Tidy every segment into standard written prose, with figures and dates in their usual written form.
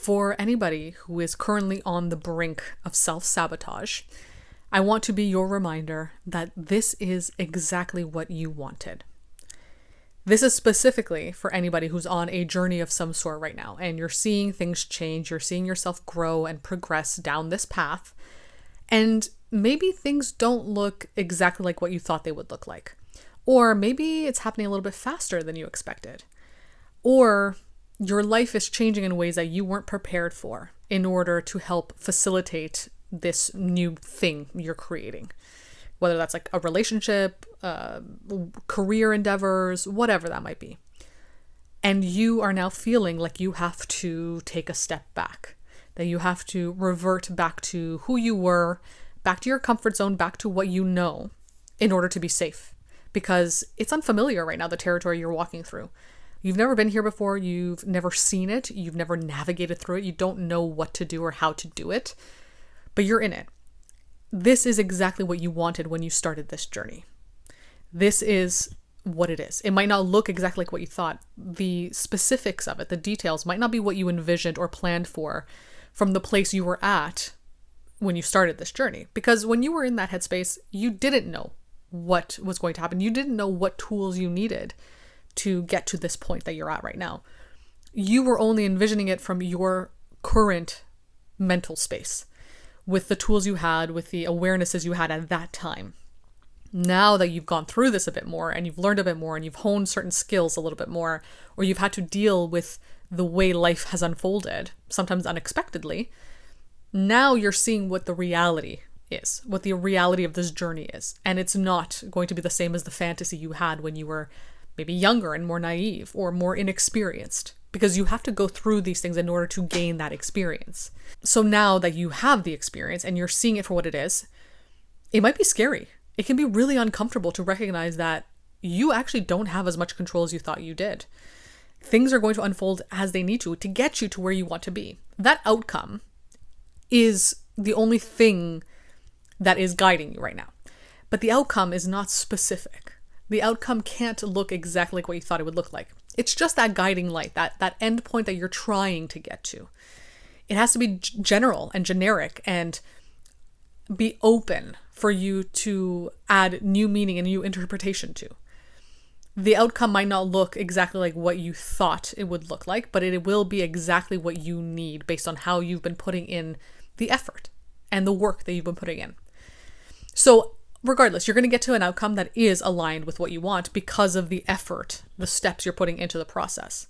for anybody who is currently on the brink of self-sabotage, I want to be your reminder that this is exactly what you wanted. This is specifically for anybody who's on a journey of some sort right now, and you're seeing things change, you're seeing yourself grow and progress down this path, and maybe things don't look exactly like what you thought they would look like. Or maybe it's happening a little bit faster than you expected. Or your life is changing in ways that you weren't prepared for in order to help facilitate this new thing you're creating. Whether that's like a relationship, career endeavors, whatever that might be. And you are now feeling like you have to take a step back, that you have to revert back to who you were, back to your comfort zone, back to what you know in order to be safe. Because it's unfamiliar right now, the territory you're walking through. You've never been here before. You've never seen it. You've never navigated through it. You don't know what to do or how to do it, but you're in it. This is exactly what you wanted when you started this journey. This is what it is. It might not look exactly like what you thought. The specifics of it, the details might not be what you envisioned or planned for from the place you were at when you started this journey. Because when you were in that headspace, you didn't know what was going to happen. You didn't know what tools you needed to get to this point that you're at right now. You were only envisioning it from your current mental space, with the tools you had, with the awarenesses you had at that time. Now that you've gone through this a bit more and you've learned a bit more and you've honed certain skills a little bit more, or you've had to deal with the way life has unfolded, sometimes unexpectedly, now you're seeing what the reality is, what the reality of this journey is. And it's not going to be the same as the fantasy you had when you were maybe younger and more naive or more inexperienced, because you have to go through these things in order to gain that experience. So now that you have the experience and you're seeing it for what it is, it might be scary. It can be really uncomfortable to recognize that you actually don't have as much control as you thought you did. Things are going to unfold as they need to get you to where you want to be. That outcome is the only thing that is guiding you right now. But the outcome is not specific. The outcome can't look exactly like what you thought it would look like. It's just that guiding light, that end point that you're trying to get to. It has to be general and generic and be open for you to add new meaning and new interpretation to. The outcome might not look exactly like what you thought it would look like, but it will be exactly what you need based on how you've been putting in the effort and the work that you've been putting in. So regardless, you're going to get to an outcome that is aligned with what you want because of the effort, the steps you're putting into the process.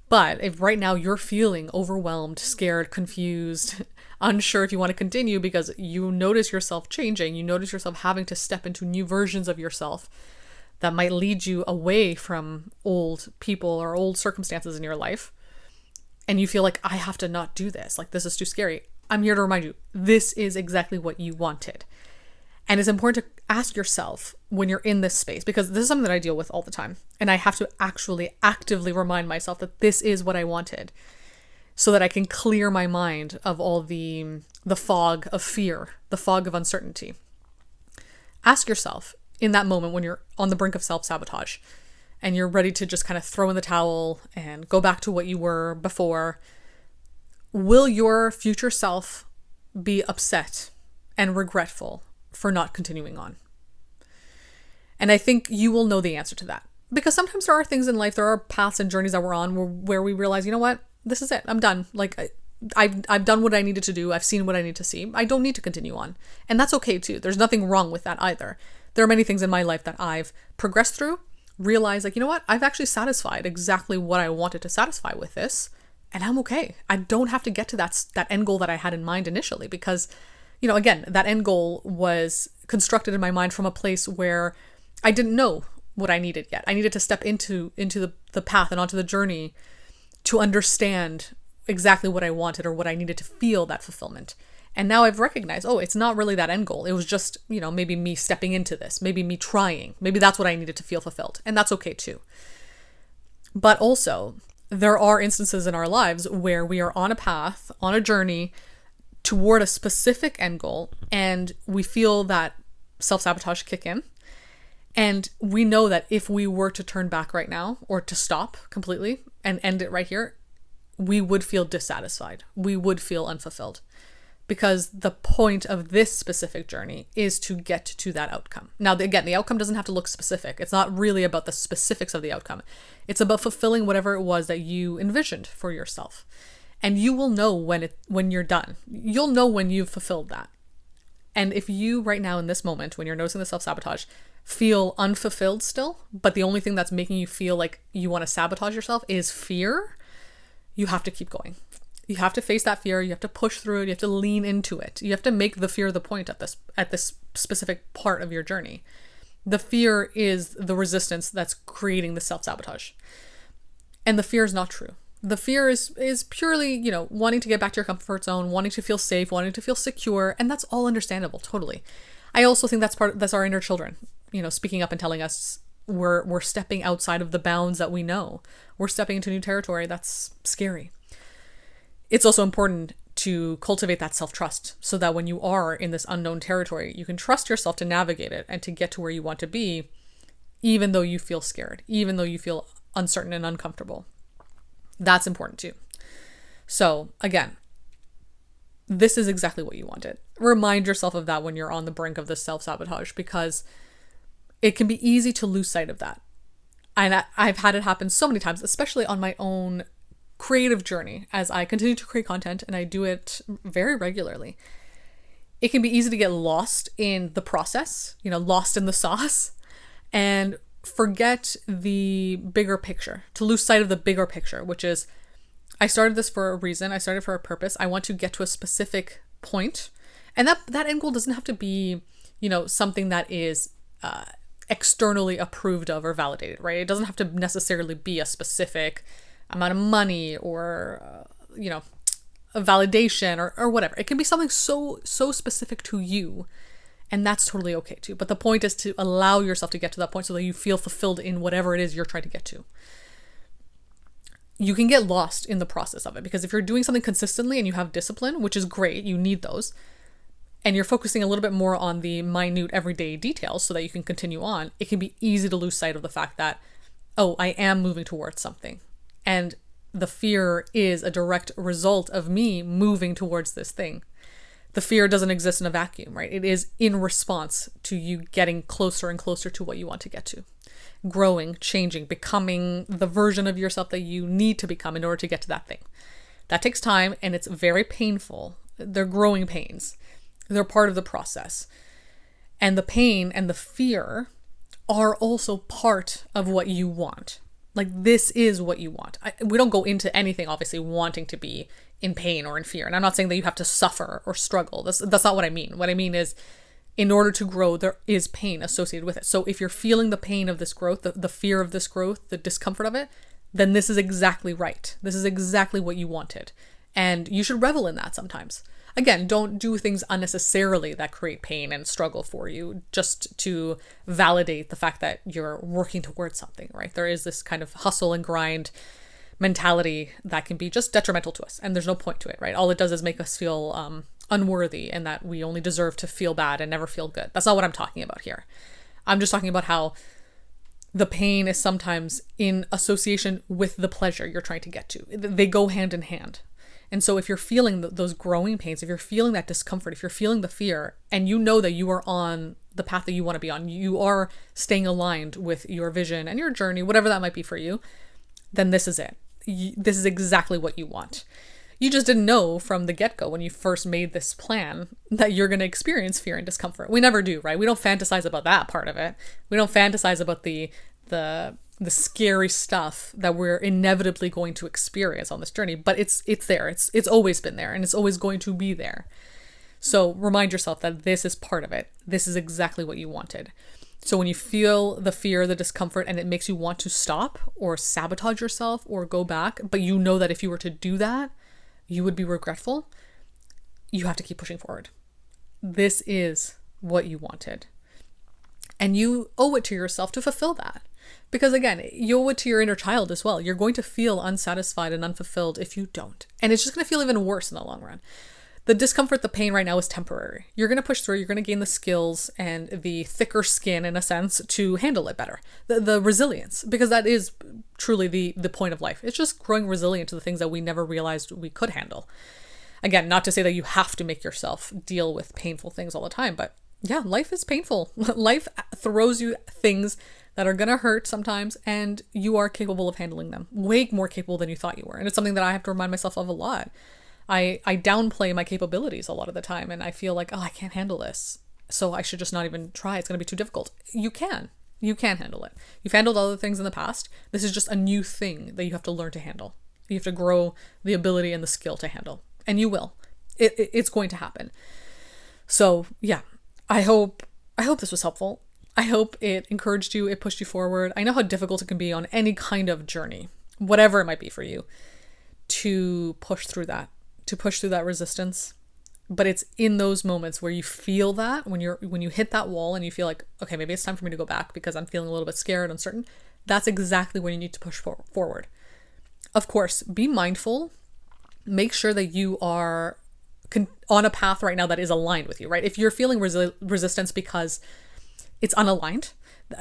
But if right now you're feeling overwhelmed, scared, confused, unsure if you want to continue because you notice yourself changing, you notice yourself having to step into new versions of yourself that might lead you away from old people or old circumstances in your life, and you feel like, I have to not do this, like this is too scary, I'm here to remind you, this is exactly what you wanted. And it's important to ask yourself when you're in this space, because this is something that I deal with all the time. And I have to actually actively remind myself that this is what I wanted so that I can clear my mind of all the fog of fear, the fog of uncertainty. Ask yourself in that moment when you're on the brink of self-sabotage and you're ready to just kind of throw in the towel and go back to what you were before, will your future self be upset and regretful for not continuing on? And I think you will know the answer to that, because sometimes there are things in life, there are paths and journeys that we're on where we realize, you know what, this is it, I'm done. Like I've done what I needed to do. I've seen what I need to see. I don't need to continue on. And that's okay too. There's nothing wrong with that either. There are many things in my life that I've progressed through, realized like, you know what, I've actually satisfied exactly what I wanted to satisfy with this, and I'm okay. I don't have to get to that end goal that I had in mind initially, because, you know, again, that end goal was constructed in my mind from a place where I didn't know what I needed yet. I needed to step into the path and onto the journey to understand exactly what I wanted or what I needed to feel that fulfillment. And now I've recognized, oh, it's not really that end goal. It was just, you know, maybe me stepping into this, maybe me trying, maybe that's what I needed to feel fulfilled. And that's okay too. But also, there are instances in our lives where we are on a path, on a journey toward a specific end goal, and we feel that self-sabotage kick in. And we know that if we were to turn back right now or to stop completely and end it right here, we would feel dissatisfied. We would feel unfulfilled, because the point of this specific journey is to get to that outcome. Now, again, the outcome doesn't have to look specific. It's not really about the specifics of the outcome. It's about fulfilling whatever it was that you envisioned for yourself. And you will know when you're done. You'll know when you've fulfilled that. And if you right now in this moment, when you're noticing the self-sabotage, feel unfulfilled still, but the only thing that's making you feel like you want to sabotage yourself is fear, you have to keep going. You have to face that fear. You have to push through it. You have to lean into it. You have to make the fear the point at this specific part of your journey. The fear is the resistance that's creating the self-sabotage. And the fear is not true. The fear is purely, wanting to get back to your comfort zone, wanting to feel safe, wanting to feel secure, and that's all understandable, totally. I also think that's our inner children, speaking up and telling us we're stepping outside of the bounds that we know. We're stepping into new territory that's scary. It's also important to cultivate that self-trust so that when you are in this unknown territory, you can trust yourself to navigate it and to get to where you want to be, even though you feel scared, even though you feel uncertain and uncomfortable. That's important too. So again, this is exactly what you wanted. Remind yourself of that when you're on the brink of this self-sabotage, because it can be easy to lose sight of that. And I've had it happen so many times, especially on my own creative journey as I continue to create content, and I do it very regularly. It can be easy to get lost in the process, lost in the sauce, and forget the bigger picture, to lose sight of the bigger picture, which is, I started this for a reason. I started for a purpose. I want to get to a specific point. And that end goal doesn't have to be, something that is externally approved of or validated, right? It doesn't have to necessarily be a specific amount of money or, a validation or whatever. It can be something so specific to you. And that's totally okay too. But the point is to allow yourself to get to that point so that you feel fulfilled in whatever it is you're trying to get to. You can get lost in the process of it, because if you're doing something consistently and you have discipline, which is great, you need those, and you're focusing a little bit more on the minute everyday details so that you can continue on, it can be easy to lose sight of the fact that, oh, I am moving towards something. And the fear is a direct result of me moving towards this thing. The fear doesn't exist in a vacuum, right? It is in response to you getting closer and closer to what you want to get to. Growing, changing, becoming the version of yourself that you need to become in order to get to that thing. That takes time, and it's very painful. They're growing pains. They're part of the process. And the pain and the fear are also part of what you want. Like, this is what you want. We don't go into anything, obviously, wanting to be in pain or in fear. And I'm not saying that you have to suffer or struggle. That's not what I mean. What I mean is, in order to grow, there is pain associated with it. So if you're feeling the pain of this growth, the fear of this growth, the discomfort of it, then this is exactly right. This is exactly what you wanted. And you should revel in that sometimes. Again, don't do things unnecessarily that create pain and struggle for you just to validate the fact that you're working towards something, right? There is this kind of hustle and grind mentality that can be just detrimental to us, and there's no point to it, right? All it does is make us feel unworthy, and that we only deserve to feel bad and never feel good. That's not what I'm talking about here. I'm just talking about how the pain is sometimes in association with the pleasure you're trying to get to. They go hand in hand. And so if you're feeling those growing pains, if you're feeling that discomfort, if you're feeling the fear, and you know that you are on the path that you want to be on, you are staying aligned with your vision and your journey, whatever that might be for you, then this is it. This is exactly what you want. You just didn't know from the get-go when you first made this plan that you're going to experience fear and discomfort. We never do, right? We don't fantasize about that part of it. We don't fantasize about the scary stuff that we're inevitably going to experience on this journey, but it's there. It's always been there, and it's always going to be there. So remind yourself that this is part of it. This is exactly what you wanted. So when you feel the fear, the discomfort, and it makes you want to stop or sabotage yourself or go back, but you know that if you were to do that, you would be regretful, you have to keep pushing forward. This is what you wanted. And you owe it to yourself to fulfill that. Because again, you owe it to your inner child as well. You're going to feel unsatisfied and unfulfilled if you don't. And it's just going to feel even worse in the long run. The discomfort, the pain right now is temporary. You're going to push through, you're going to gain the skills and the thicker skin, in a sense, to handle it better. The resilience, because that is truly the point of life. It's just growing resilient to the things that we never realized we could handle. Again, not to say that you have to make yourself deal with painful things all the time, but yeah, life is painful. Life throws you things that are going to hurt sometimes, and you are capable of handling them. Way more capable than you thought you were. And it's something that I have to remind myself of a lot. I downplay my capabilities a lot of the time, and I feel like, oh, I can't handle this, so I should just not even try. It's going to be too difficult. You can handle it. You've handled other things in the past. This is just a new thing that you have to learn to handle. You have to grow the ability and the skill to handle, and you will. It's going to happen. So yeah, I hope this was helpful. I hope it encouraged you, it pushed you forward. I know how difficult it can be on any kind of journey, whatever it might be for you, to push through that resistance. But it's in those moments where you feel that, when you hit that wall and you feel like, okay, maybe it's time for me to go back because I'm feeling a little bit scared, uncertain. That's exactly when you need to push forward. Of course, be mindful. Make sure that you are on a path right now that is aligned with you, right? If you're feeling resistance because it's unaligned,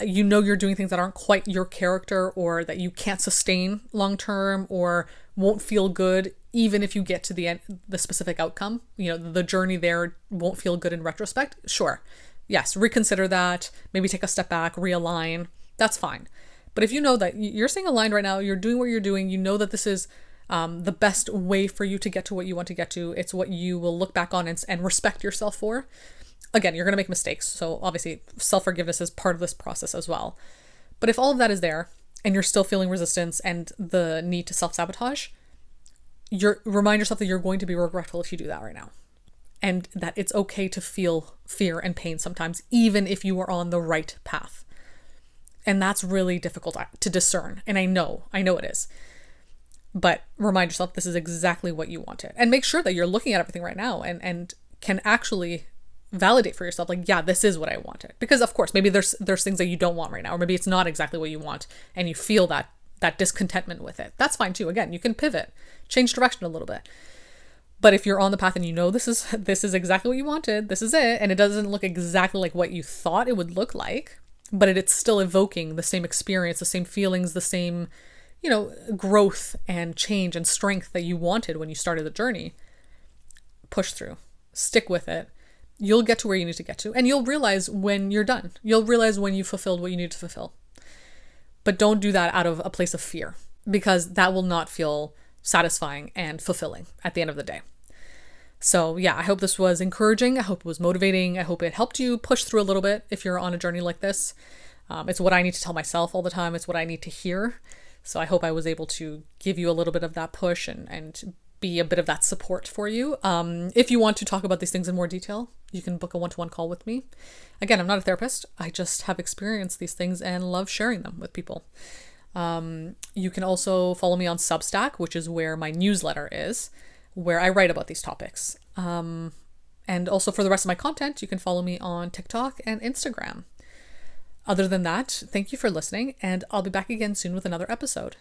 you know you're doing things that aren't quite your character, or that you can't sustain long term, or won't feel good even if you get to the end, the specific outcome, the journey there won't feel good in retrospect. Sure. Yes. Reconsider that. Maybe take a step back, realign. That's fine. But if you know that you're staying aligned right now, you're doing what you're doing, you know that this is the best way for you to get to what you want to get to. It's what you will look back on and respect yourself for. Again, you're going to make mistakes. So obviously self-forgiveness is part of this process as well. But if all of that is there and you're still feeling resistance and the need to self-sabotage, remind yourself that you're going to be regretful if you do that right now. And that it's okay to feel fear and pain sometimes, even if you are on the right path. And that's really difficult to discern. And I know it is. But remind yourself this is exactly what you wanted. And make sure that you're looking at everything right now and can actually validate for yourself, like, yeah, this is what I wanted. Because of course, maybe there's things that you don't want right now, or maybe it's not exactly what you want and you feel that discontentment with it. That's fine too. Again, you can pivot, change direction a little bit. But if you're on the path and you know this is exactly what you wanted, this is it, and it doesn't look exactly like what you thought it would look like, but it's still evoking the same experience, the same feelings, the same, growth and change and strength that you wanted when you started the journey, push through, stick with it. You'll get to where you need to get to, and you'll realize when you're done. You'll realize when you've fulfilled what you need to fulfill. But don't do that out of a place of fear, because that will not feel satisfying and fulfilling at the end of the day. So yeah, I hope this was encouraging. I hope it was motivating. I hope it helped you push through a little bit if you're on a journey like this. It's what I need to tell myself all the time. It's what I need to hear. So I hope I was able to give you a little bit of that push and be a bit of that support for you. If you want to talk about these things in more detail, you can book a one-to-one call with me. Again, I'm not a therapist. I just have experienced these things and love sharing them with people. You can also follow me on Substack, which is where my newsletter is, where I write about these topics. And also for the rest of my content, you can follow me on TikTok and Instagram. Other than that, thank you for listening, and I'll be back again soon with another episode.